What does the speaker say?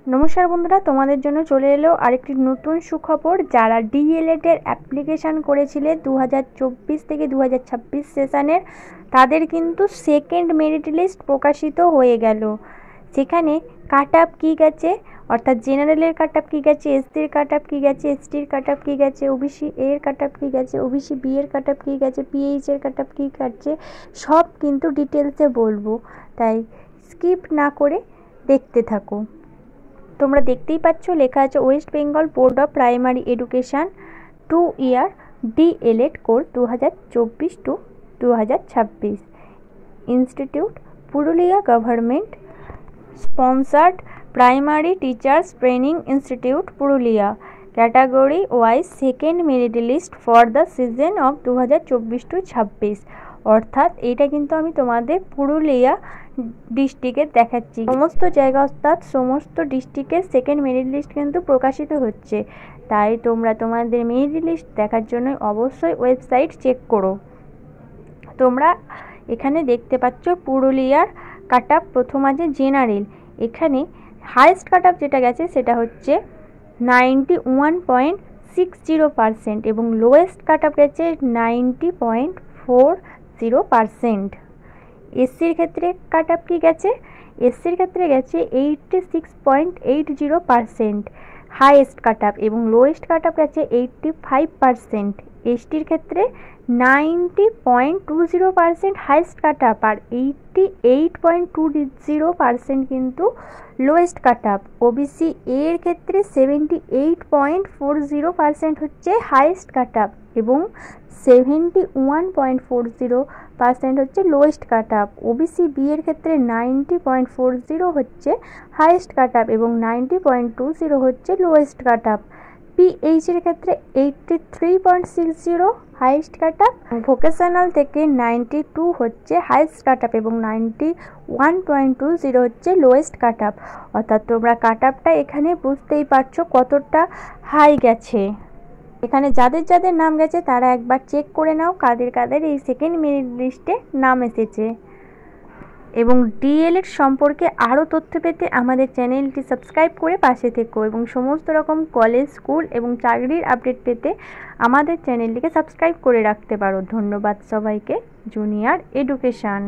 নমস্কার বন্ধুরা, তোমাদের জন্য চলে এলো আরেকটি নতুন সুখবর। যারা ডিএলএড এর অ্যাপ্লিকেশান করেছিলে 2024 থেকে 2026 সেশনের, তাদের কিন্তু সেকেন্ড মেরিট লিস্ট প্রকাশিত হয়ে গেল। সেখানে কাট আপ কী গেছে, অর্থাৎ জেনারেলের কাট আপ কী গেছে, এসসির কাট আপ কী গেছে, এসটির কাট আপ কী গেছে, ওবিসি এর কাট আপ কী গেছে, ওবিসি বি এর কাট আপ কী গেছে, পিএইচ এর কাট আপ কী গেছে, সব কিন্তু ডিটেলসে বলবো, তাই স্কিপ না করে দেখতে থাকো। তোমরা দেখতেই পাচ্ছ লেখা আছে West Bengal board of primary education 2 year DElEd course 2024 to 2026, institute Purulia government sponsored primary teachers training institute Purulia, category wise second merit list for the season of 2024 to 26। অর্থাৎ এটা কিন্তু আমি তোমাদের পুরুলিয়া ডিস্ট্রিক্টের দেখাচ্ছি। সমস্ত জায়গা অর্থাৎ সমস্ত ডিস্ট্রিক্টের সেকেন্ড মেরিট লিস্ট কিন্তু প্রকাশিত হচ্ছে, তাই তোমরা তোমাদের মেরিট লিস্ট দেখার জন্য অবশ্যই ওয়েবসাইট চেক করো। তোমরা এখানে দেখতে পাচ্ছ পুরুলিয়ার কাট আপ প্রথম আছে জেনারেল। এখানে হাইয়েস্ট কাট আপ যেটা গেছে সেটা হচ্ছে 91.60% এবং লোয়েস্ট কাট আপ গেছে 90.40%। এসসির ক্ষেত্রে কাট আপ কী গেছে, এসসির ক্ষেত্রে গেছে 86.80% হাইয়েস্ট কাট আপ এবং লোয়েস্ট কাট আপ গেছে 85%। এসটির ক্ষেত্রে 90.20% হাইয়েস্ট কাট আপ আর 88.20% কিন্তু লোয়েস্ট কাট আপ। ওবিসি এর ক্ষেত্রে 78.40% হচ্ছে হাইয়েস্ট কাট আপ এবং 71.40% হচ্ছে lowest cut up. OBC B এর ক্ষেত্রে 90.40 হচ্ছে হাইয়েস্ট কাট আপ এবং 90.20 হচ্ছে লোয়েস্ট কাট আপ। পিএইচ এর ক্ষেত্রে 83.60 হাইয়েস্ট কাট আপ। ভোকেশনাল থেকে 92 হচ্ছে হাইয়েস্ট কাট আপ এবং 91.20 হচ্ছে লোয়েস্ট কাট আপ। অর্থাৎ তোমরা কাট আপটা এখানে বুঝতেই পারছো কতটা হাই গেছে। এখানে যাদের যাদের নাম গেছে তারা একবার চেক করে নাও কাদের কাদের এই সেকেন্ড মেরিট লিস্টে নাম এসেছে। এবং ডিএলএড সম্পর্কে আরও তথ্য পেতে আমাদের চ্যানেলটি সাবস্ক্রাইব করে পাশে থেকো এবং সমস্ত রকম কলেজ, স্কুল এবং চাকরির আপডেট পেতে আমাদের চ্যানেলটিকে সাবস্ক্রাইব করে রাখতে পারো। ধন্যবাদ সবাইকে। Junior education.